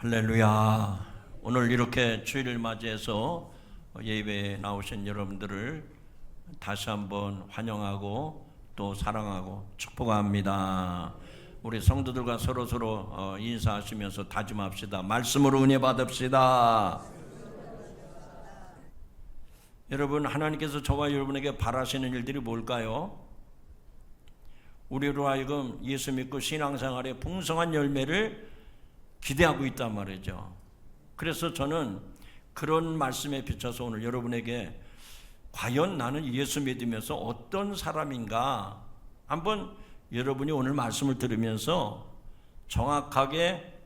할렐루야. 오늘 이렇게 주일을 맞이해서 예배에 나오신 여러분들을 다시 한번 환영하고 또 사랑하고 축복합니다. 우리 성도들과 서로 인사하시면서 다짐합시다. 말씀으로 은혜 받읍시다. 여러분, 하나님께서 저와 여러분에게 바라시는 일들이 뭘까요? 우리로 하여금 예수 믿고 신앙생활에 풍성한 열매를 기대하고 있단 말이죠. 그래서 저는 그런 말씀에 비춰서 오늘 여러분에게 과연 나는 예수 믿으면서 어떤 사람인가 한번 여러분이 오늘 말씀을 들으면서 정확하게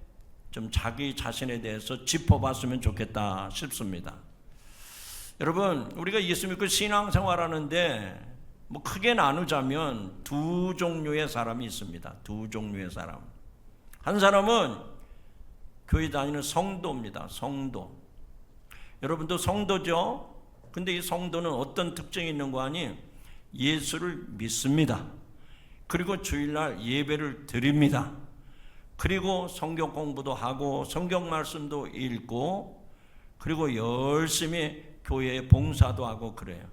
좀 자기 자신에 대해서 짚어봤으면 좋겠다 싶습니다. 여러분, 우리가 예수 믿고 신앙생활하는데 크게 나누자면 두 종류의 사람이 있습니다. 두 종류의 사람. 한 사람은 교회 다니는 성도입니다. 성도. 여러분도 성도죠? 근데 이 성도는 어떤 특징이 있는 거 아니? 예수를 믿습니다. 그리고 주일날 예배를 드립니다. 그리고 성경 공부도 하고 성경 말씀도 읽고 그리고 열심히 교회에 봉사도 하고 그래요.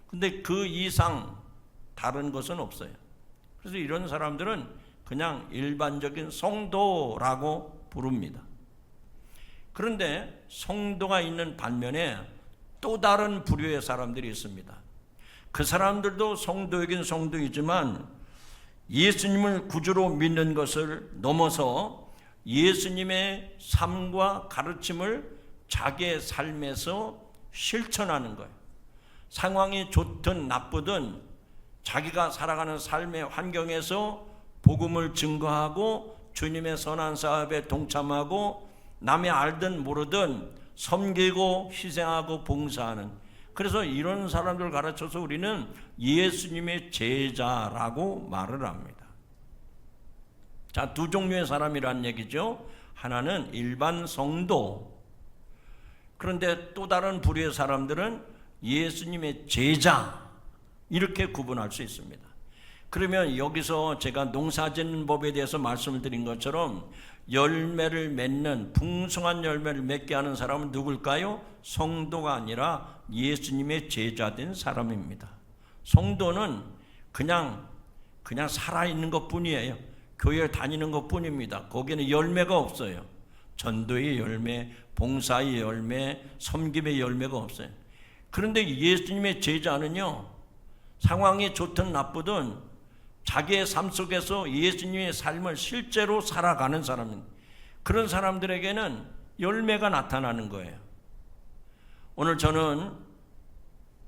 근데 그 이상 다른 것은 없어요. 그래서 이런 사람들은 그냥 일반적인 성도라고 부릅니다. 그런데 성도가 있는 반면에 또 다른 부류의 사람들이 있습니다. 그 사람들도 성도이긴 성도이지만 예수님을 구주로 믿는 것을 넘어서 예수님의 삶과 가르침을 자기의 삶에서 실천하는 거예요. 상황이 좋든 나쁘든 자기가 살아가는 삶의 환경에서 복음을 증거하고 주님의 선한 사업에 동참하고 남의 알든 모르든 섬기고 희생하고 봉사하는, 그래서 이런 사람들 가르쳐서 우리는 예수님의 제자라고 말을 합니다. 자, 두 종류의 사람이란 얘기죠. 하나는 일반 성도, 그런데 또 다른 부류의 사람들은 예수님의 제자, 이렇게 구분할 수 있습니다. 그러면 여기서 제가 농사짓는 법에 대해서 말씀을 드린 것처럼 열매를 맺는, 풍성한 열매를 맺게 하는 사람은 누굴까요? 성도가 아니라 예수님의 제자된 사람입니다. 성도는 그냥 살아있는 것 뿐이에요. 교회에 다니는 것 뿐입니다. 거기에는 열매가 없어요. 전도의 열매, 봉사의 열매, 섬김의 열매가 없어요. 그런데 예수님의 제자는요, 상황이 좋든 나쁘든 자기의 삶 속에서 예수님의 삶을 실제로 살아가는 사람입니다. 그런 사람들에게는 열매가 나타나는 거예요. 오늘 저는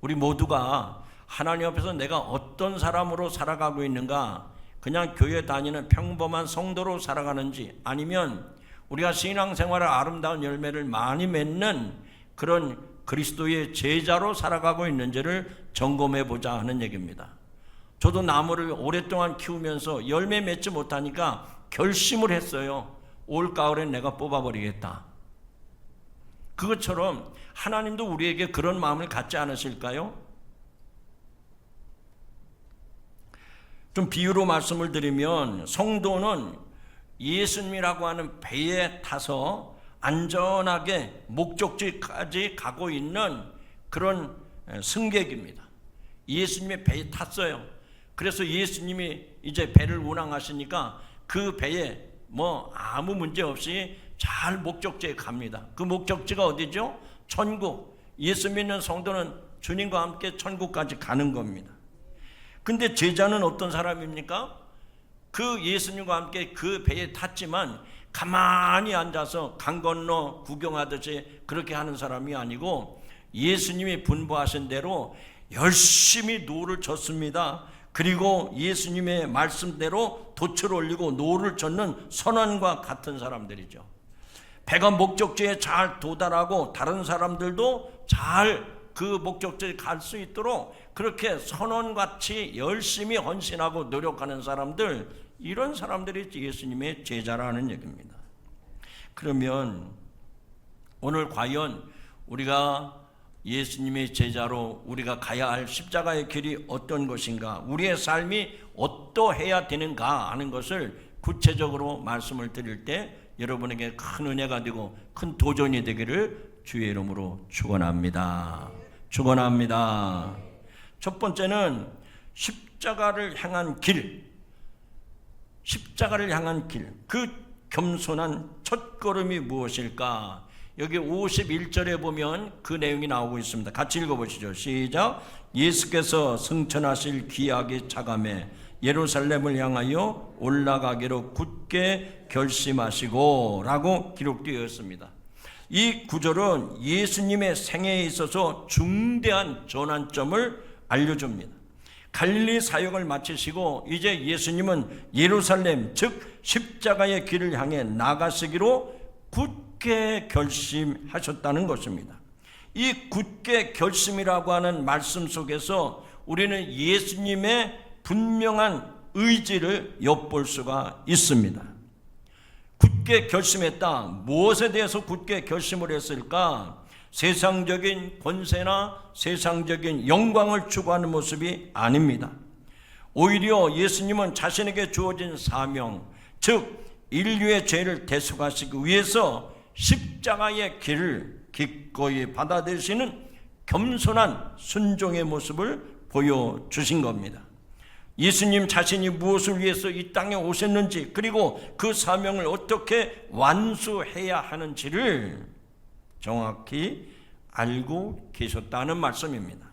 우리 모두가 하나님 앞에서 내가 어떤 사람으로 살아가고 있는가, 그냥 교회 다니는 평범한 성도로 살아가는지, 아니면 우리가 신앙생활의 아름다운 열매를 많이 맺는 그런 그리스도의 제자로 살아가고 있는지를 점검해 보자 하는 얘기입니다. 저도 나무를 오랫동안 키우면서 열매 맺지 못하니까 결심을 했어요. 올 가을엔 내가 뽑아버리겠다. 그것처럼 하나님도 우리에게 그런 마음을 갖지 않으실까요? 좀 비유로 말씀을 드리면, 성도는 예수님이라고 하는 배에 타서 안전하게 목적지까지 가고 있는 그런 승객입니다. 예수님의 배에 탔어요. 그래서 예수님이 이제 배를 운항하시니까 그 배에 아무 문제 없이 잘 목적지에 갑니다. 그 목적지가 어디죠? 천국. 예수 믿는 성도는 주님과 함께 천국까지 가는 겁니다. 근데 제자는 어떤 사람입니까? 그 예수님과 함께 그 배에 탔지만 가만히 앉아서 강 건너 구경하듯이 그렇게 하는 사람이 아니고 예수님이 분부하신 대로 열심히 노를 젓습니다. 그리고 예수님의 말씀대로 돛을 올리고 노를 젓는 선원과 같은 사람들이죠. 배가 목적지에 잘 도달하고 다른 사람들도 잘 그 목적지에 갈 수 있도록 그렇게 선원같이 열심히 헌신하고 노력하는 사람들, 이런 사람들이 예수님의 제자라는 얘기입니다. 그러면 오늘 과연 우리가 예수님의 제자로 우리가 가야 할 십자가의 길이 어떤 것인가, 우리의 삶이 어떠해야 되는가 하는 것을 구체적으로 말씀을 드릴 때 여러분에게 큰 은혜가 되고 큰 도전이 되기를 주의 이름으로 축원합니다. 축원합니다. 첫 번째는 십자가를 향한 길, 십자가를 향한 길, 그 겸손한 첫걸음이 무엇일까? 여기 51절에 보면 그 내용이 나오고 있습니다. 같이 읽어보시죠. 시작. 예수께서 승천하실 귀하게 차감해 예루살렘을 향하여 올라가기로 굳게 결심하시고 라고 기록되어 있습니다. 이 구절은 예수님의 생애에 있어서 중대한 전환점을 알려줍니다. 갈릴리 사역을 마치시고 이제 예수님은 예루살렘, 즉 십자가의 길을 향해 나가시기로 굳게 결심하셨다는 것입니다. 이 굳게 결심이라고 하는 말씀 속에서 우리는 예수님의 분명한 의지를 엿볼 수가 있습니다. 굳게 결심했다. 무엇에 대해서 굳게 결심을 했을까? 세상적인 권세나 세상적인 영광을 추구하는 모습이 아닙니다. 오히려 예수님은 자신에게 주어진 사명, 즉 인류의 죄를 대속하시기 위해서 십자가의 길을 기꺼이 받아들이시는 겸손한 순종의 모습을 보여주신 겁니다. 예수님 자신이 무엇을 위해서 이 땅에 오셨는지, 그리고 그 사명을 어떻게 완수해야 하는지를 정확히 알고 계셨다는 말씀입니다.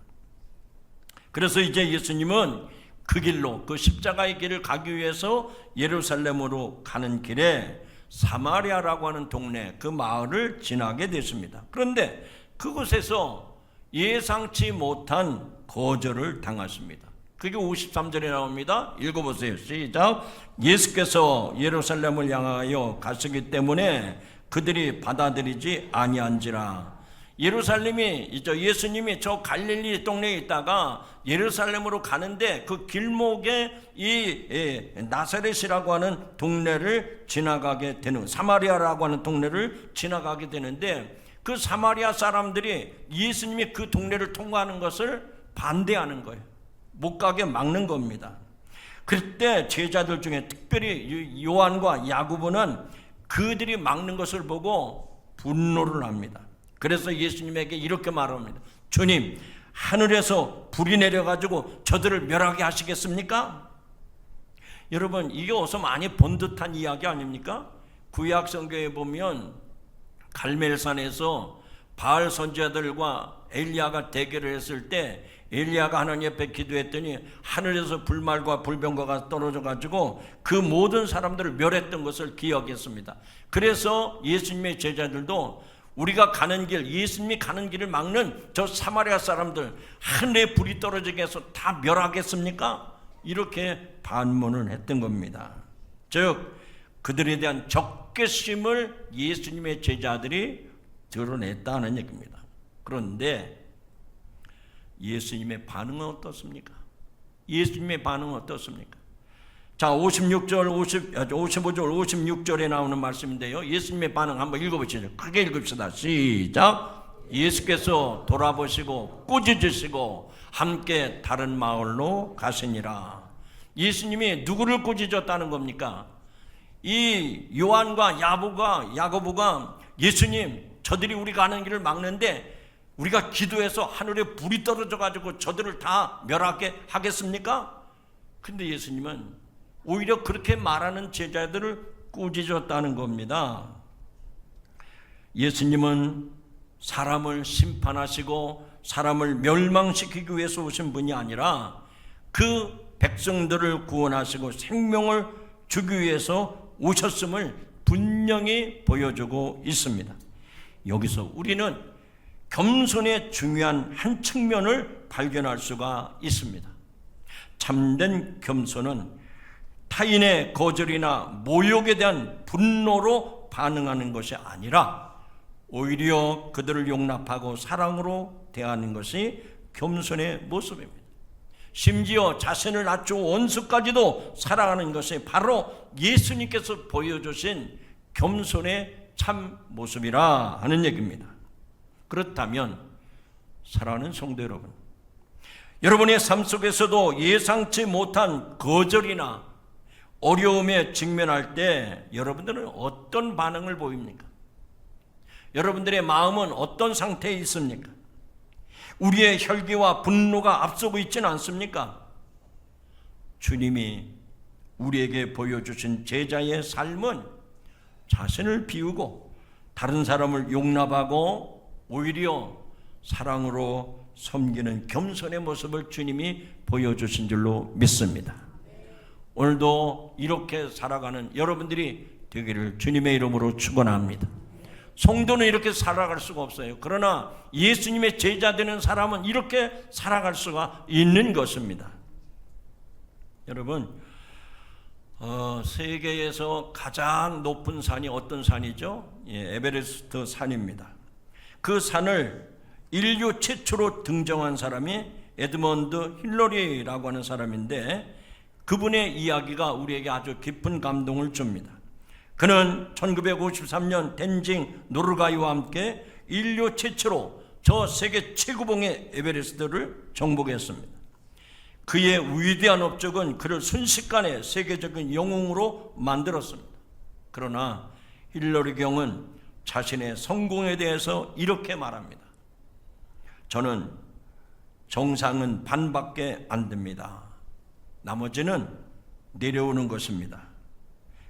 그래서 이제 예수님은 그 길로, 그 십자가의 길을 가기 위해서 예루살렘으로 가는 길에 사마리아라고 하는 동네, 그 마을을 지나게 됐습니다. 그런데 그곳에서 예상치 못한 거절을 당했습니다. 그게 53절에 나옵니다. 읽어보세요. 시작. 예수께서 예루살렘을 향하여 가시기 때문에 그들이 받아들이지 아니한지라. 예수님이 저 갈릴리 동네에 있다가 예루살렘으로 가는데 그 길목에 이 나사렛이라고 하는 동네를 지나가게 되는, 사마리아라고 하는 동네를 지나가게 되는데, 그 사마리아 사람들이 예수님이 그 동네를 통과하는 것을 반대하는 거예요. 못 가게 막는 겁니다. 그때 제자들 중에 특별히 요한과 야고보는 그들이 막는 것을 보고 분노를 합니다. 그래서 예수님에게 이렇게 말합니다. 주님, 하늘에서 불이 내려가지고 저들을 멸하게 하시겠습니까? 여러분, 이게 어서 많이 본 듯한 이야기 아닙니까? 구약 성경에 보면 갈멜산에서 바알 선지자들과 엘리야가 대결을 했을 때 엘리야가 하나님 앞에 기도했더니 하늘에서 불말과 불병거가 떨어져 가지고 그 모든 사람들을 멸했던 것을 기억했습니다. 그래서 예수님의 제자들도 우리가 가는 길, 예수님이 가는 길을 막는 저 사마리아 사람들 하늘에 불이 떨어지게 해서 다 멸하겠습니까? 이렇게 반문을 했던 겁니다. 즉 그들에 대한 적개심을 예수님의 제자들이 드러냈다는 얘기입니다. 그런데 예수님의 반응은 어떻습니까? 예수님의 반응은 어떻습니까? 자, 55절, 56절에 나오는 말씀인데요. 예수님의 반응 한번 읽어보시죠. 크게 읽읍시다. 시작. 예수께서 돌아보시고 꾸짖으시고 함께 다른 마을로 가시니라. 예수님이 누구를 꾸짖었다는 겁니까? 이 요한과 야고보가 예수님, 저들이 우리 가는 길을 막는데 우리가 기도해서 하늘에 불이 떨어져 가지고 저들을 다 멸하게 하겠습니까? 근데 예수님은 오히려 그렇게 말하는 제자들을 꾸짖었다는 겁니다. 예수님은 사람을 심판하시고 사람을 멸망시키기 위해서 오신 분이 아니라 그 백성들을 구원하시고 생명을 주기 위해서 오셨음을 분명히 보여주고 있습니다. 여기서 우리는 겸손의 중요한 한 측면을 발견할 수가 있습니다. 참된 겸손은 타인의 거절이나 모욕에 대한 분노로 반응하는 것이 아니라 오히려 그들을 용납하고 사랑으로 대하는 것이 겸손의 모습입니다. 심지어 자신을 낮추고 원수까지도 사랑하는 것이 바로 예수님께서 보여주신 겸손의 참 모습이라 하는 얘기입니다. 그렇다면 사랑하는 성도 여러분, 여러분의 삶 속에서도 예상치 못한 거절이나 어려움에 직면할 때 여러분들은 어떤 반응을 보입니까? 여러분들의 마음은 어떤 상태에 있습니까? 우리의 혈기와 분노가 앞서고 있지는 않습니까? 주님이 우리에게 보여주신 제자의 삶은 자신을 비우고 다른 사람을 용납하고 오히려 사랑으로 섬기는 겸손의 모습을 주님이 보여주신 줄로 믿습니다. 오늘도 이렇게 살아가는 여러분들이 되기를 주님의 이름으로 축원합니다. 성도는 이렇게 살아갈 수가 없어요. 그러나 예수님의 제자 되는 사람은 이렇게 살아갈 수가 있는 것입니다. 여러분, 세계에서 가장 높은 산이 어떤 산이죠? 에베레스트 산입니다. 그 산을 인류 최초로 등정한 사람이 에드먼드 힐러리라고 하는 사람인데, 그분의 이야기가 우리에게 아주 깊은 감동을 줍니다. 그는 1953년 텐징 노르가이와 함께 인류 최초로 저 세계 최고봉의 에베레스트를 정복했습니다. 그의 위대한 업적은 그를 순식간에 세계적인 영웅으로 만들었습니다. 그러나 힐러리 경은 자신의 성공에 대해서 이렇게 말합니다. 저는 정상은 반밖에 안 됩니다. 나머지는 내려오는 것입니다.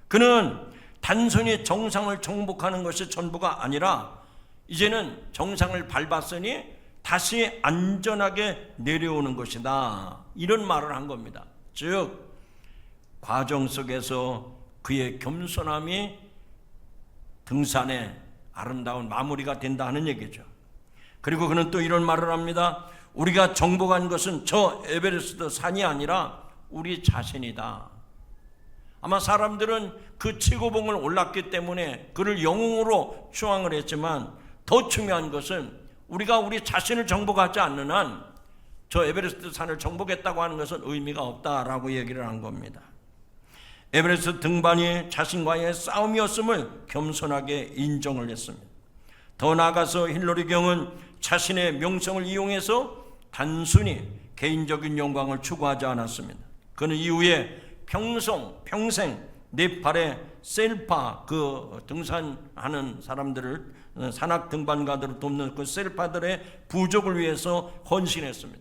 그는 단순히 정상을 정복하는 것이 전부가 아니라 이제는 정상을 밟았으니 다시 안전하게 내려오는 것이다, 이런 말을 한 겁니다. 즉 과정 속에서 그의 겸손함이 등산의 아름다운 마무리가 된다 하는 얘기죠. 그리고 그는 또 이런 말을 합니다. 우리가 정복한 것은 저 에베레스트 산이 아니라 우리 자신이다. 아마 사람들은 그 최고봉을 올랐기 때문에 그를 영웅으로 추앙을 했지만, 더 중요한 것은 우리가 우리 자신을 정복하지 않는 한 저 에베레스트 산을 정복했다고 하는 것은 의미가 없다라고 얘기를 한 겁니다. 에베레스트 등반이 자신과의 싸움이었음을 겸손하게 인정을 했습니다. 더 나아가서 힐러리 경은 자신의 명성을 이용해서 단순히 개인적인 영광을 추구하지 않았습니다. 그는 이후에 평생 네팔의 셀파, 그 등산하는 사람들을, 산악 등반가들을 돕는 그 셀파들의 부족을 위해서 헌신했습니다.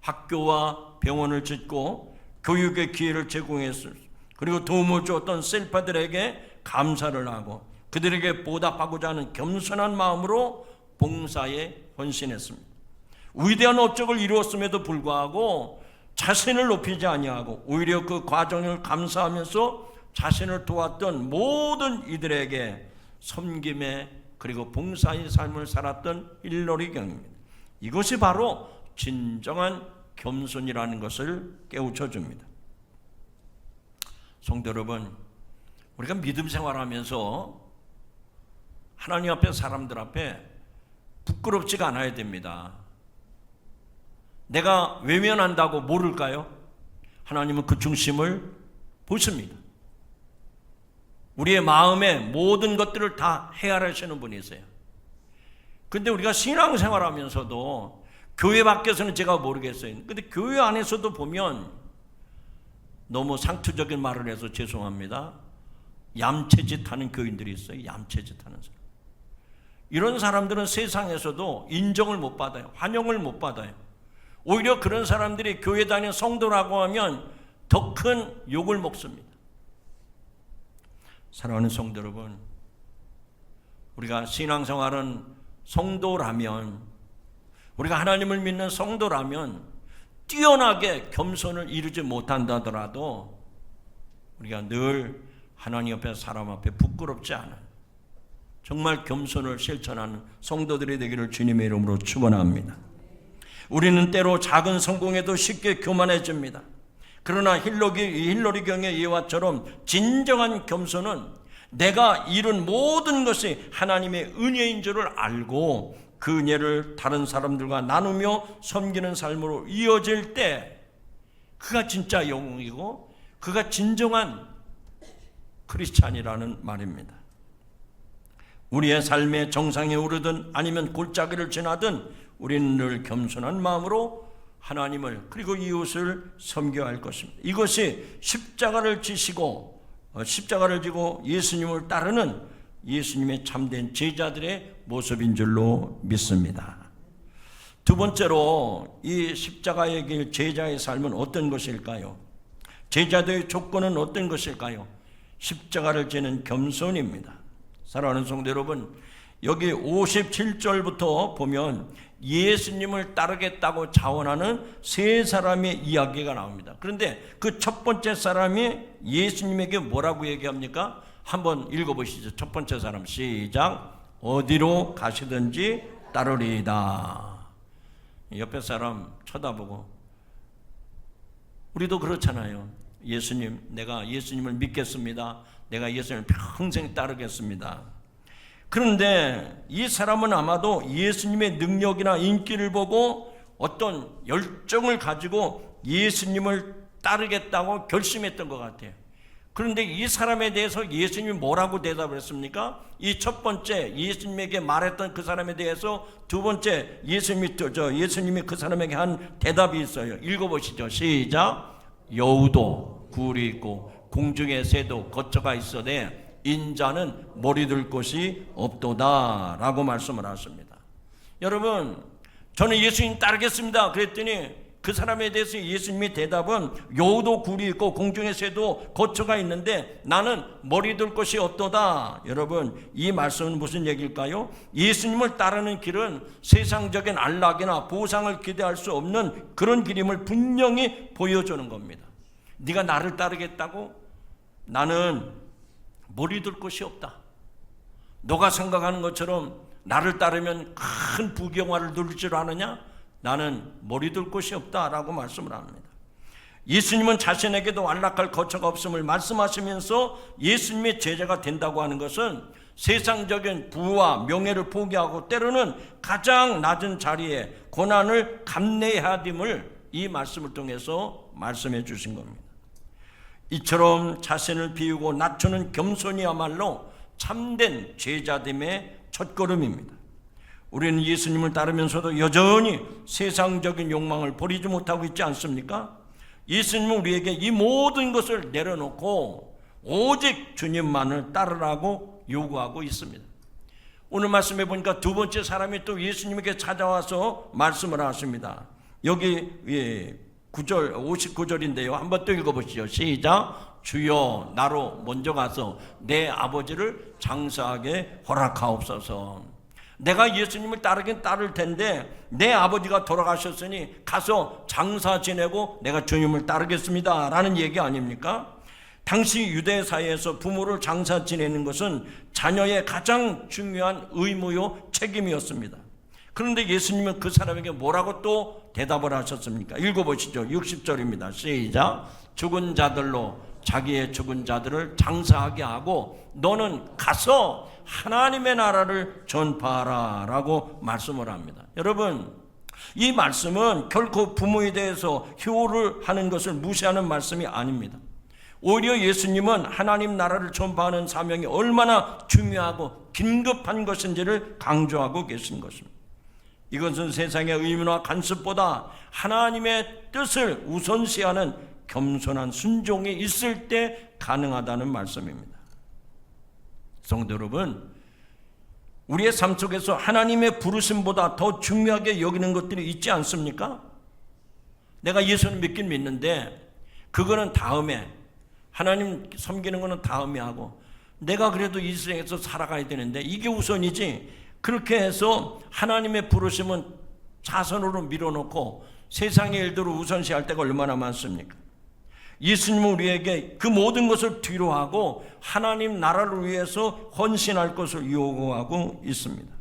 학교와 병원을 짓고 교육의 기회를 제공했습니다. 그리고 도움을 주었던 셀파들에게 감사를 하고 그들에게 보답하고자 하는 겸손한 마음으로 봉사에 헌신했습니다. 위대한 업적을 이루었음에도 불구하고 자신을 높이지 아니하고 오히려 그 과정을 감사하면서 자신을 도왔던 모든 이들에게 섬김의 그리고 봉사의 삶을 살았던 힐러리 경입니다. 이것이 바로 진정한 겸손이라는 것을 깨우쳐 줍니다. 성도 여러분, 우리가 믿음 생활하면서 하나님 앞에, 사람들 앞에 부끄럽지가 않아야 됩니다. 내가 외면한다고 모를까요? 하나님은 그 중심을 보십니다. 우리의 마음의 모든 것들을 다 헤아리시는 분이세요. 근데 우리가 신앙생활하면서도 교회 밖에서는 제가 모르겠어요. 근데 교회 안에서도 보면 너무 상투적인 말을 해서 죄송합니다. 얌체짓 하는 교인들이 있어요. 얌체짓 하는 사람. 이런 사람들은 세상에서도 인정을 못 받아요. 환영을 못 받아요. 오히려 그런 사람들이 교회 다니는 성도라고 하면 더 큰 욕을 먹습니다. 사랑하는 성도 여러분, 우리가 신앙생활은 성도라면, 우리가 하나님을 믿는 성도라면 뛰어나게 겸손을 이루지 못한다더라도 우리가 늘 하나님 앞에, 사람 앞에 부끄럽지 않은 정말 겸손을 실천하는 성도들이 되기를 주님의 이름으로 축원합니다. 우리는 때로 작은 성공에도 쉽게 교만해집니다. 그러나 힐러리 경의 예화처럼 진정한 겸손은 내가 이룬 모든 것이 하나님의 은혜인 줄을 알고 그 은혜를 다른 사람들과 나누며 섬기는 삶으로 이어질 때 그가 진짜 영웅이고 그가 진정한 크리스찬이라는 말입니다. 우리의 삶의 정상에 오르든 아니면 골짜기를 지나든 우리는 늘 겸손한 마음으로 하나님을 그리고 이웃을 섬겨야 할 것입니다. 이것이 십자가를 지시고 십자가를 지고 예수님을 따르는 예수님의 참된 제자들의 모습인 줄로 믿습니다. 두 번째로 이 십자가의 길 제자의 삶은 어떤 것일까요? 제자들의 조건은 어떤 것일까요? 십자가를 지는 겸손입니다. 사랑하는 성도 여러분, 여기 57절부터 보면 예수님을 따르겠다고 자원하는 세 사람의 이야기가 나옵니다. 그런데 그 첫 번째 사람이 예수님에게 뭐라고 얘기합니까? 한번 읽어보시죠. 첫 번째 사람 시작. 어디로 가시든지 따르리이다. 옆에 사람 쳐다보고, 우리도 그렇잖아요. 예수님, 내가 예수님을 믿겠습니다. 내가 예수님을 평생 따르겠습니다. 그런데 이 사람은 아마도 예수님의 능력이나 인기를 보고 어떤 열정을 가지고 예수님을 따르겠다고 결심했던 것 같아요. 그런데 이 사람에 대해서 예수님이 뭐라고 대답을 했습니까? 이 첫 번째 예수님에게 말했던 그 사람에 대해서 두 번째 예수님이 그 사람에게 한 대답이 있어요. 읽어보시죠. 시작. 여우도 굴이 있고 공중의 새도 거처가 있어되 인자는 머리 둘 곳이 없도다 라고 말씀을 하십니다. 여러분, 저는 예수님 따르겠습니다 그랬더니 그 사람에 대해서 예수님의 대답은 여우도 굴이 있고 공중의 새도 거처가 있는데 나는 머리 둘 곳이 없도다. 여러분, 이 말씀은 무슨 얘기일까요? 예수님을 따르는 길은 세상적인 안락이나 보상을 기대할 수 없는 그런 길임을 분명히 보여주는 겁니다. 네가 나를 따르겠다고? 나는 머리 둘 곳이 없다. 너가 생각하는 것처럼 나를 따르면 큰 부경화를 누릴 줄 아느냐? 나는 머리 둘 곳이 없다라고 말씀을 합니다. 예수님은 자신에게도 안락할 거처가 없음을 말씀하시면서 예수님의 제자가 된다고 하는 것은 세상적인 부와 명예를 포기하고 때로는 가장 낮은 자리에 고난을 감내해야 됨을 이 말씀을 통해서 말씀해 주신 겁니다. 이처럼 자신을 비우고 낮추는 겸손이야말로 참된 제자됨의 첫걸음입니다. 우리는 예수님을 따르면서도 여전히 세상적인 욕망을 버리지 못하고 있지 않습니까? 예수님은 우리에게 이 모든 것을 내려놓고 오직 주님만을 따르라고 요구하고 있습니다. 오늘 말씀해 보니까 두 번째 사람이 또 예수님에게 찾아와서 말씀을 하십니다. 여기 9절, 59절인데요. 한번 또 읽어보시죠. 시작. 주여, 나로 먼저 가서 내 아버지를 장사하게 허락하옵소서. 내가 예수님을 따르긴 따를 텐데 내 아버지가 돌아가셨으니 가서 장사 지내고 내가 주님을 따르겠습니다 라는 얘기 아닙니까? 당시 유대 사회에서 부모를 장사 지내는 것은 자녀의 가장 중요한 의무요 책임이었습니다. 그런데 예수님은 그 사람에게 뭐라고 또 대답을 하셨습니까? 읽어보시죠. 60절입니다. 시작. 죽은 자들로 자기의 죽은 자들을 장사하게 하고 너는 가서 하나님의 나라를 전파하라 라고 말씀을 합니다. 여러분, 이 말씀은 결코 부모에 대해서 효를 하는 것을 무시하는 말씀이 아닙니다. 오히려 예수님은 하나님 나라를 전파하는 사명이 얼마나 중요하고 긴급한 것인지를 강조하고 계신 것입니다. 이것은 세상의 의무나 간섭보다 하나님의 뜻을 우선시하는 겸손한 순종이 있을 때 가능하다는 말씀입니다. 성도 여러분, 우리의 삶 속에서 하나님의 부르심보다 더 중요하게 여기는 것들이 있지 않습니까? 내가 예수를 믿긴 믿는데 그거는 다음에, 하나님 섬기는 거는 다음에 하고 내가 그래도 이 세상에서 살아가야 되는데 이게 우선이지, 그렇게 해서 하나님의 부르심은 자선으로 밀어놓고 세상의 일들을 우선시할 때가 얼마나 많습니까? 예수님은 우리에게 그 모든 것을 뒤로하고 하나님 나라를 위해서 헌신할 것을 요구하고 있습니다.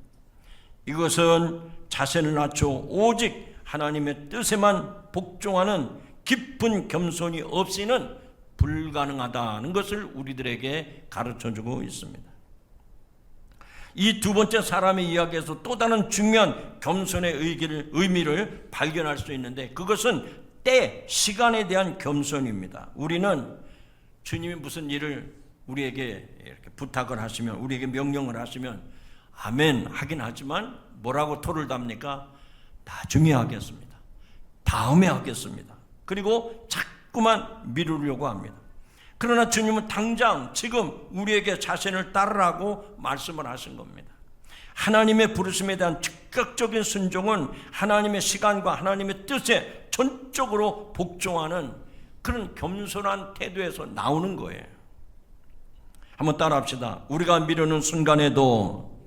이것은 자신을 낮춰 오직 하나님의 뜻에만 복종하는 깊은 겸손이 없이는 불가능하다는 것을 우리들에게 가르쳐주고 있습니다. 이 두 번째 사람의 이야기에서 또 다른 중요한 겸손의 의미를 발견할 수 있는데 그것은 때, 시간에 대한 겸손입니다. 우리는 주님이 무슨 일을 우리에게 이렇게 부탁을 하시면, 우리에게 명령을 하시면 아멘 하긴 하지만 뭐라고 토를 답니까? 나중에 하겠습니다. 다음에 하겠습니다. 그리고 자꾸만 미루려고 합니다. 그러나 주님은 당장 지금 우리에게 자신을 따르라고 말씀을 하신 겁니다. 하나님의 부르심에 대한 즉각적인 순종은 하나님의 시간과 하나님의 뜻에 전적으로 복종하는 그런 겸손한 태도에서 나오는 거예요. 한번 따라합시다. 우리가 미루는 순간에도,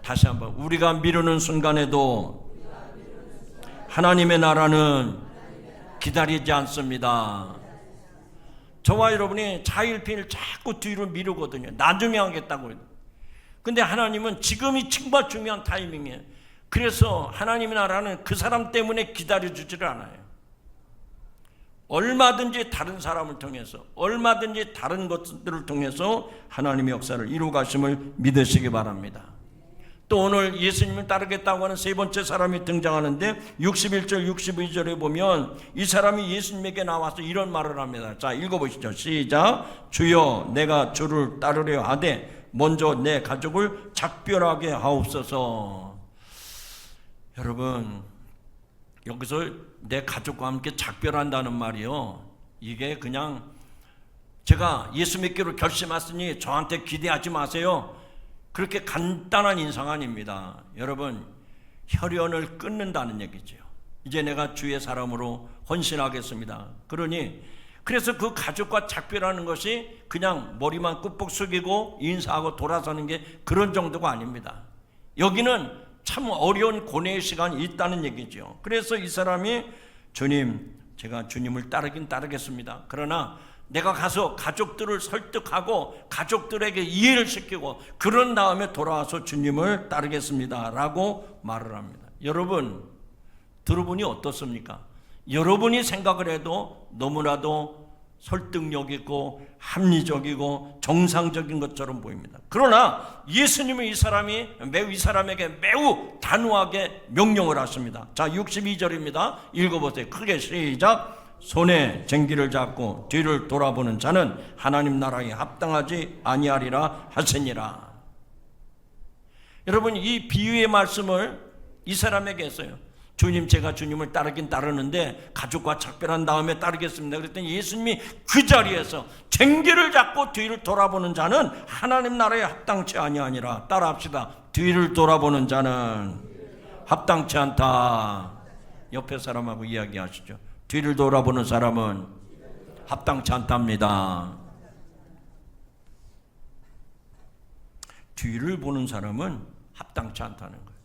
다시 한번, 우리가 미루는 순간에도 하나님의 나라는 기다리지 않습니다. 저와 여러분이 차일피일 자꾸 뒤로 미루거든요. 나중에 하겠다고. 근데 하나님은 지금이 정말 중요한 타이밍이에요. 그래서 하나님의 나라는 그 사람 때문에 기다려주지를 않아요. 얼마든지 다른 사람을 통해서, 얼마든지 다른 것들을 통해서 하나님의 역사를 이루어 가심을 믿으시기 바랍니다. 또 오늘 예수님을 따르겠다고 하는 세 번째 사람이 등장하는데 61절 62절에 보면 이 사람이 예수님에게 나와서 이런 말을 합니다. 자, 읽어보시죠. 시작. 주여, 내가 주를 따르려 하되 먼저 내 가족을 작별하게 하옵소서. 여러분, 여기서 내 가족과 함께 작별한다는 말이요, 이게 그냥 제가 예수 믿기로 결심했으니 저한테 기대하지 마세요, 그렇게 간단한 인상 아닙니다. 여러분, 혈연을 끊는다는 얘기죠. 이제 내가 주의 사람으로 헌신하겠습니다. 그래서 그 가족과 작별하는 것이 그냥 머리만 꾹꾹 숙이고 인사하고 돌아서는 게 그런 정도가 아닙니다. 여기는 참 어려운 고뇌의 시간이 있다는 얘기죠. 그래서 이 사람이 주님, 제가 주님을 따르긴 따르겠습니다. 그러나 내가 가서 가족들을 설득하고 가족들에게 이해를 시키고 그런 다음에 돌아와서 주님을 따르겠습니다 라고 말을 합니다. 여러분, 들어보니 어떻습니까? 여러분이 생각을 해도 너무나도 설득력 있고 합리적이고 정상적인 것처럼 보입니다. 그러나 예수님은 이 사람에게 매우 단호하게 명령을 하십니다. 자, 62절입니다. 읽어보세요. 크게 시작. 손에 쟁기를 잡고 뒤를 돌아보는 자는 하나님 나라에 합당하지 아니하리라 하시니라. 여러분, 이 비유의 말씀을 이 사람에게 했어요. 주님, 제가 주님을 따르긴 따르는데 가족과 작별한 다음에 따르겠습니다. 그랬더니 예수님이 그 자리에서 쟁기를 잡고 뒤를 돌아보는 자는 하나님 나라에 합당치 아니하니라. 따라합시다. 뒤를 돌아보는 자는 합당치 않다. 옆에 사람하고 이야기하시죠. 뒤를 돌아보는 사람은 합당치 않답니다. 뒤를 보는 사람은 합당치 않다는 거예요.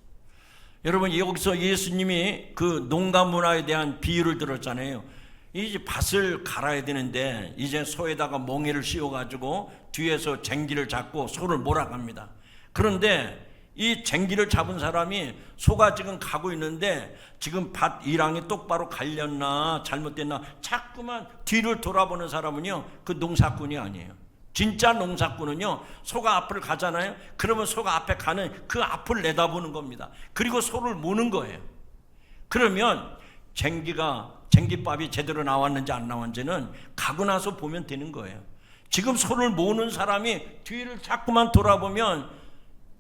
여러분, 여기서 예수님이 그 농가 문화에 대한 비유를 들었잖아요. 이제 밭을 갈아야 되는데 이제 소에다가 멍에를 씌워가지고 뒤에서 쟁기를 잡고 소를 몰아갑니다. 그런데 이 쟁기를 잡은 사람이 소가 지금 가고 있는데 지금 밭 이랑이 똑바로 갈렸나 잘못됐나 자꾸만 뒤를 돌아보는 사람은요, 그 농사꾼이 아니에요. 진짜 농사꾼은요, 소가 앞을 가잖아요. 그러면 소가 앞에 가는 그 앞을 내다보는 겁니다. 그리고 소를 모는 거예요. 그러면 쟁기밥이 제대로 나왔는지 안 나왔는지는 가고 나서 보면 되는 거예요. 지금 소를 모는 사람이 뒤를 자꾸만 돌아보면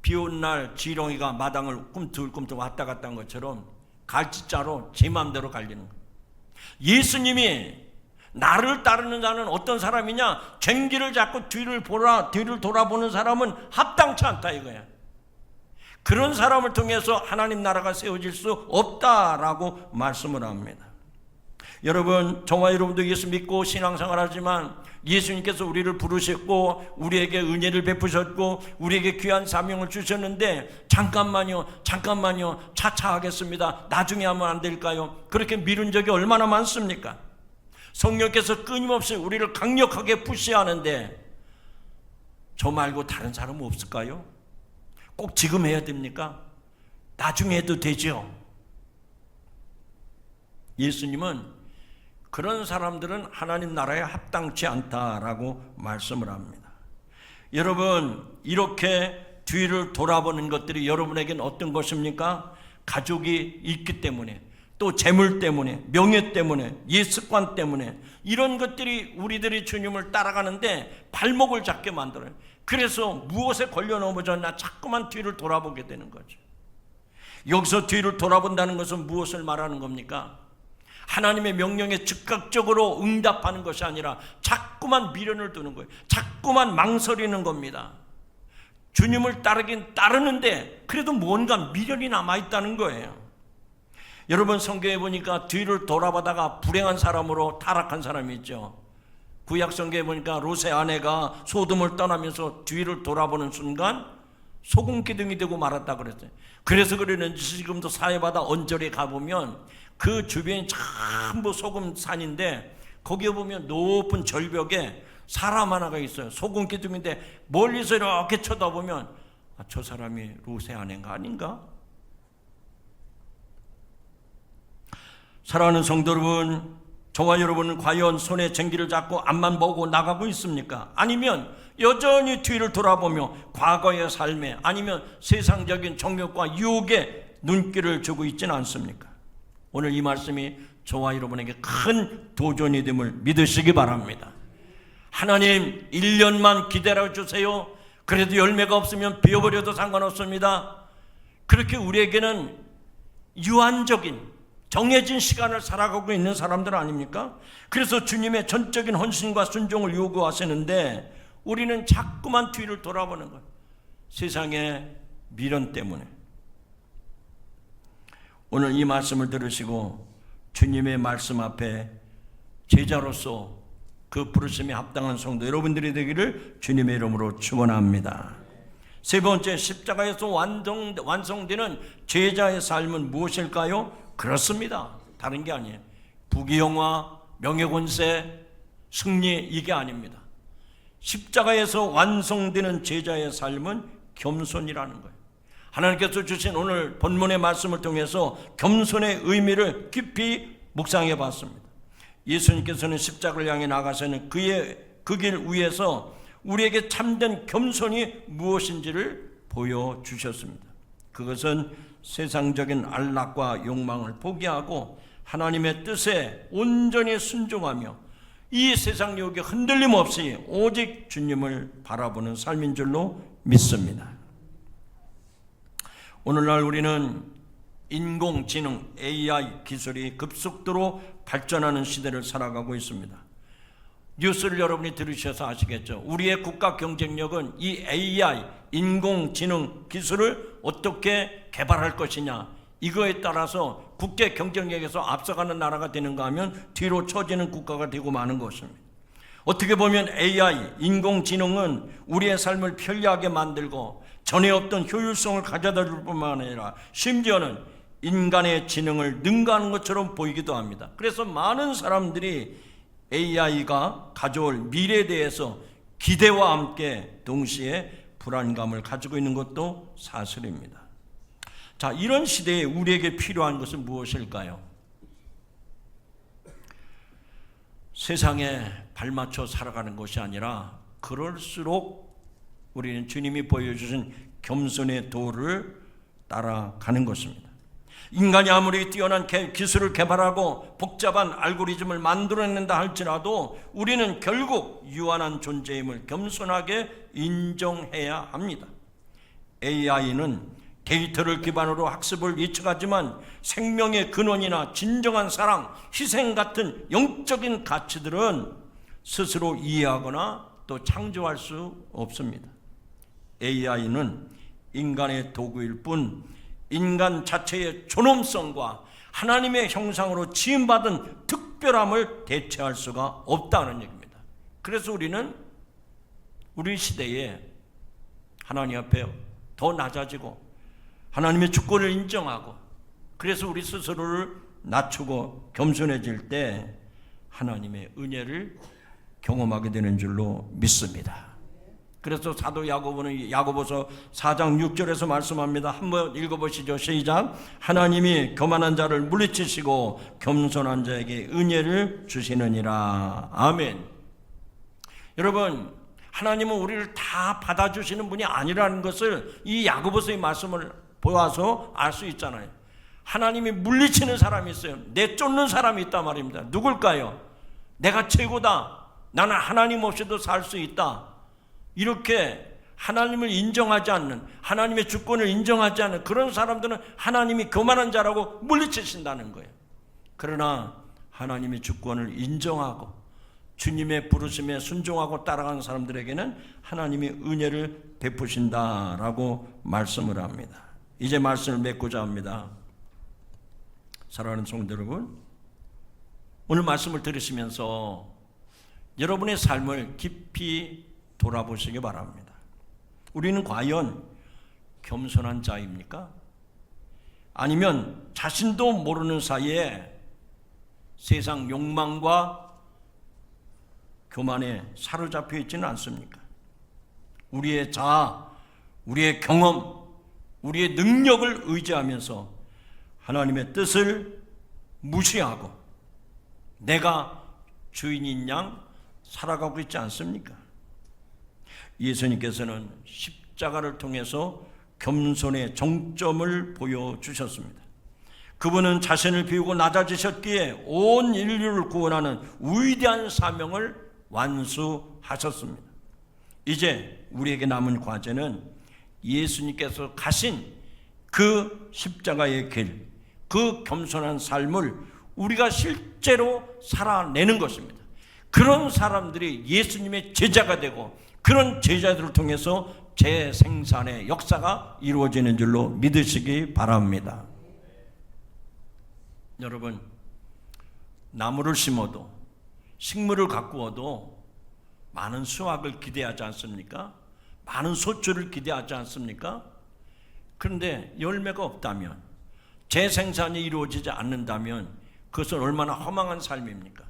비 온 날 지렁이가 마당을 꿈틀꿈틀 왔다 갔다 한 것처럼 갈짓자로 제 마음대로 갈리는 거예요. 예수님이 나를 따르는 자는 어떤 사람이냐? 쟁기를 잡고 뒤를 돌아보는 사람은 합당치 않다 이거야. 그런 사람을 통해서 하나님 나라가 세워질 수 없다라고 말씀을 합니다. 여러분, 저와 여러분도 예수 믿고 신앙생활 하지만 예수님께서 우리를 부르셨고 우리에게 은혜를 베푸셨고 우리에게 귀한 사명을 주셨는데 잠깐만요 차차 하겠습니다, 나중에 하면 안 될까요? 그렇게 미룬 적이 얼마나 많습니까? 성령께서 끊임없이 우리를 강력하게 푸시하는데 저 말고 다른 사람은 없을까요? 꼭 지금 해야 됩니까? 나중에 해도 되죠. 예수님은 그런 사람들은 하나님 나라에 합당치 않다라고 말씀을 합니다. 여러분, 이렇게 뒤를 돌아보는 것들이 여러분에게는 어떤 것입니까? 가족이 있기 때문에, 또 재물 때문에, 명예 때문에, 옛 습관 때문에 이런 것들이 우리들이 주님을 따라가는데 발목을 잡게 만들어요. 그래서 무엇에 걸려 넘어졌나 자꾸만 뒤를 돌아보게 되는 거죠. 여기서 뒤를 돌아본다는 것은 무엇을 말하는 겁니까? 하나님의 명령에 즉각적으로 응답하는 것이 아니라 자꾸만 미련을 두는 거예요. 자꾸만 망설이는 겁니다. 주님을 따르긴 따르는데 그래도 뭔가 미련이 남아있다는 거예요. 여러분, 성경에 보니까 뒤를 돌아보다가 불행한 사람으로 타락한 사람이 있죠. 구약 성경에 보니까 롯의 아내가 소돔을 떠나면서 뒤를 돌아보는 순간 소금 기둥이 되고 말았다 그랬어요. 그래서 그러는지 지금도 사해바다 언저리에 가보면 그 주변이 전부 소금 산인데 거기에 보면 높은 절벽에 사람 하나가 있어요. 소금 기둥인데 멀리서 이렇게 쳐다보면 저 사람이 롯의 아내가 아닌가? 사랑하는 성도 여러분, 저와 여러분은 과연 손에 쟁기를 잡고 앞만 보고 나가고 있습니까? 아니면 여전히 뒤를 돌아보며 과거의 삶에 아니면 세상적인 정욕과 유혹에 눈길을 주고 있지는 않습니까? 오늘 이 말씀이 저와 여러분에게 큰 도전이 됨을 믿으시기 바랍니다. 하나님 1년만 기다려 주세요. 그래도 열매가 없으면 비워버려도 상관없습니다. 그렇게 우리에게는 유한적인 정해진 시간을 살아가고 있는 사람들 아닙니까? 그래서 주님의 전적인 헌신과 순종을 요구하시는데 우리는 자꾸만 뒤를 돌아보는 거예요. 세상의 미련 때문에. 오늘 이 말씀을 들으시고 주님의 말씀 앞에 제자로서 그 부르심에 합당한 성도 여러분들이 되기를 주님의 이름으로 축원합니다. 세 번째, 십자가에서 완성되는 제자의 삶은 무엇일까요? 그렇습니다. 다른 게 아니에요. 부귀영화, 명예권세, 승리, 이게 아닙니다. 십자가에서 완성되는 제자의 삶은 겸손이라는 거예요. 하나님께서 주신 오늘 본문의 말씀을 통해서 겸손의 의미를 깊이 묵상해 봤습니다. 예수님께서는 십자가를 향해 나가서는 그 길 위에서 우리에게 참된 겸손이 무엇인지를 보여주셨습니다. 그것은 세상적인 안락과 욕망을 포기하고 하나님의 뜻에 온전히 순종하며 이 세상 유혹에 흔들림 없이 오직 주님을 바라보는 삶인 줄로 믿습니다. 오늘날 우리는 인공지능 AI 기술이 급속도로 발전하는 시대를 살아가고 있습니다. 뉴스를 여러분이 들으셔서 아시겠죠? 우리의 국가 경쟁력은 이 AI 인공지능 기술을 어떻게 개발할 것이냐, 이거에 따라서 국제 경쟁력에서 앞서가는 나라가 되는가 하면 뒤로 처지는 국가가 되고 마는 것입니다. 어떻게 보면 AI 인공지능은 우리의 삶을 편리하게 만들고 전에 없던 효율성을 가져다 줄 뿐만 아니라 심지어는 인간의 지능을 능가하는 것처럼 보이기도 합니다. 그래서 많은 사람들이 AI가 가져올 미래에 대해서 기대와 함께 동시에 불안감을 가지고 있는 것도 사실입니다. 자, 이런 시대에 우리에게 필요한 것은 무엇일까요? 세상에 발맞춰 살아가는 것이 아니라 그럴수록 우리는 주님이 보여주신 겸손의 도를 따라가는 것입니다. 인간이 아무리 뛰어난 기술을 개발하고 복잡한 알고리즘을 만들어낸다 할지라도 우리는 결국 유한한 존재임을 겸손하게 인정해야 합니다. AI는 데이터를 기반으로 학습을 예측하지만 생명의 근원이나 진정한 사랑, 희생 같은 영적인 가치들은 스스로 이해하거나 또 창조할 수 없습니다. AI는 인간의 도구일 뿐 인간 자체의 존엄성과 하나님의 형상으로 지음받은 특별함을 대체할 수가 없다는 얘기입니다. 그래서 우리는 우리 시대에 하나님 앞에 더 낮아지고 하나님의 주권을 인정하고 그래서 우리 스스로를 낮추고 겸손해질 때 하나님의 은혜를 경험하게 되는 줄로 믿습니다. 그래서 사도 야고보는 야고보서 4장 6절에서 말씀합니다. 한번 읽어보시죠. 시작. 하나님이 교만한 자를 물리치시고 겸손한 자에게 은혜를 주시느니라. 아멘. 여러분, 하나님은 우리를 다 받아주시는 분이 아니라는 것을 이 야고보서의 말씀을 보아서 알 수 있잖아요. 하나님이 물리치는 사람이 있어요. 내쫓는 사람이 있단 말입니다. 누굴까요? 내가 최고다. 나는 하나님 없이도 살 수 있다. 이렇게 하나님을 인정하지 않는, 하나님의 주권을 인정하지 않는 그런 사람들은 하나님이 교만한 자라고 물리치신다는 거예요. 그러나 하나님의 주권을 인정하고 주님의 부르심에 순종하고 따라가는 사람들에게는 하나님이 은혜를 베푸신다라고 말씀을 합니다. 이제 말씀을 맺고자 합니다. 사랑하는 성도 여러분, 오늘 말씀을 들으시면서 여러분의 삶을 깊이 돌아보시기 바랍니다. 우리는 과연 겸손한 자입니까? 아니면 자신도 모르는 사이에 세상 욕망과 교만에 사로잡혀 있지는 않습니까? 우리의 자아, 우리의 경험, 우리의 능력을 의지하면서 하나님의 뜻을 무시하고 내가 주인인 양 살아가고 있지 않습니까? 예수님께서는 십자가를 통해서 겸손의 정점을 보여주셨습니다. 그분은 자신을 비우고 낮아지셨기에 온 인류를 구원하는 위대한 사명을 완수하셨습니다. 이제 우리에게 남은 과제는 예수님께서 가신 그 십자가의 길, 그 겸손한 삶을 우리가 실제로 살아내는 것입니다. 그런 사람들이 예수님의 제자가 되고 그런 제자들을 통해서 재생산의 역사가 이루어지는 줄로 믿으시기 바랍니다. 여러분, 나무를 심어도 식물을 가꾸어도 많은 수확을 기대하지 않습니까? 많은 소출을 기대하지 않습니까? 그런데 열매가 없다면, 재생산이 이루어지지 않는다면 그것은 얼마나 허망한 삶입니까?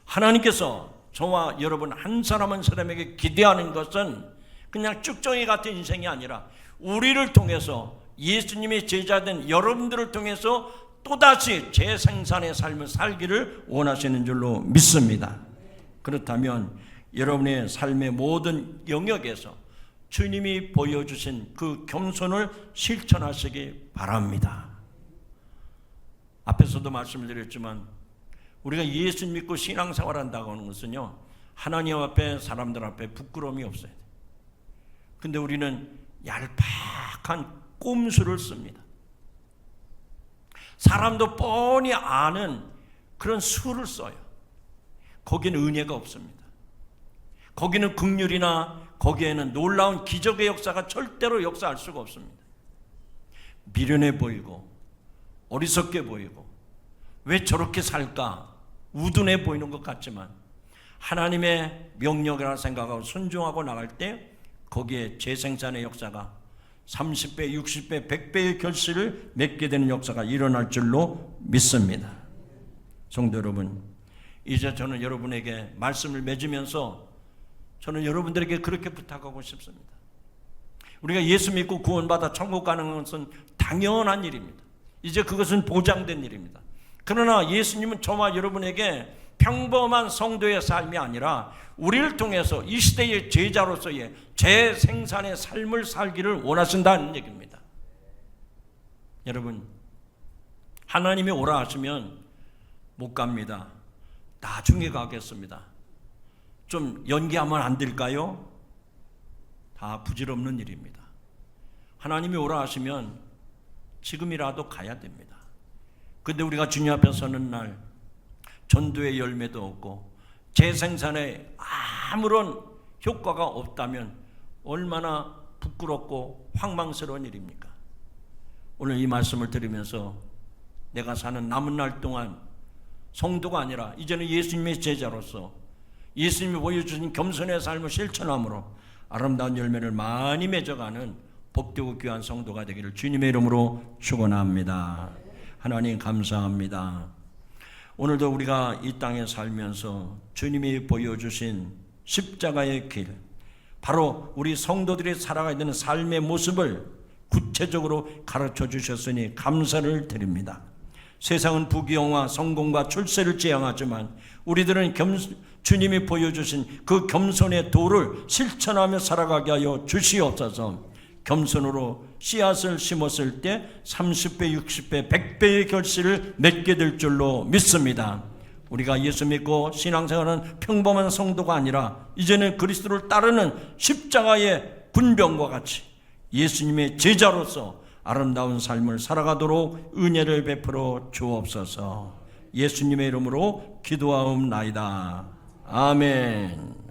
하나님께서 저와 여러분 한 사람 한 사람에게 기대하는 것은 그냥 쭉정이 같은 인생이 아니라 우리를 통해서 예수님의 제자된 여러분들을 통해서 또다시 재생산의 삶을 살기를 원하시는 줄로 믿습니다. 그렇다면 여러분의 삶의 모든 영역에서 주님이 보여주신 그 겸손을 실천하시기 바랍니다. 앞에서도 말씀을 드렸지만 우리가 예수 믿고 신앙생활 한다고 하는 것은요, 하나님 앞에 사람들 앞에 부끄러움이 없어야 돼요. 근데 우리는 얄팍한 꼼수를 씁니다. 사람도 뻔히 아는 그런 수를 써요. 거기는 은혜가 없습니다. 거기는 긍휼이나 거기에는 놀라운 기적의 역사가 절대로 역사할 수가 없습니다. 미련해 보이고 어리석게 보이고 왜 저렇게 살까 우둔해 보이는 것 같지만 하나님의 명령이라 생각하고 순종하고 나갈 때 거기에 재생산의 역사가 30배, 60배, 100배의 결실을 맺게 되는 역사가 일어날 줄로 믿습니다. 성도 여러분, 이제 저는 여러분에게 말씀을 맺으면서 저는 여러분들에게 그렇게 부탁하고 싶습니다. 우리가 예수 믿고 구원받아 천국 가는 것은 당연한 일입니다. 이제 그것은 보장된 일입니다. 그러나 예수님은 저와 여러분에게 평범한 성도의 삶이 아니라 우리를 통해서 이 시대의 제자로서의 재생산의 삶을 살기를 원하신다는 얘기입니다. 여러분, 하나님이 오라 하시면 못 갑니다. 나중에 가겠습니다. 좀 연기하면 안 될까요? 다 부질없는 일입니다. 하나님이 오라 하시면 지금이라도 가야 됩니다. 근데 우리가 주님 앞에 서는 날 전도의 열매도 없고 재생산에 아무런 효과가 없다면 얼마나 부끄럽고 황망스러운 일입니까? 오늘 이 말씀을 들으면서 내가 사는 남은 날 동안 성도가 아니라 이제는 예수님의 제자로서 예수님이 보여주신 겸손의 삶을 실천함으로 아름다운 열매를 많이 맺어가는 복되고 귀한 성도가 되기를 주님의 이름으로 축원합니다. 하나님 감사합니다. 오늘도 우리가 이 땅에 살면서 주님이 보여주신 십자가의 길, 바로 우리 성도들이 살아가야 되는 삶의 모습을 구체적으로 가르쳐 주셨으니 감사를 드립니다. 세상은 부귀영화, 성공과 출세를 지향하지만 우리들은 주님이 보여주신 그 겸손의 도를 실천하며 살아가게 하여 주시옵소서. 겸손으로 씨앗을 심었을 때 30배, 60배, 100배의 결실을 맺게 될 줄로 믿습니다. 우리가 예수 믿고 신앙생활은 평범한 성도가 아니라 이제는 그리스도를 따르는 십자가의 군병과 같이 예수님의 제자로서 아름다운 삶을 살아가도록 은혜를 베풀어 주옵소서. 예수님의 이름으로 기도하옵나이다. 아멘.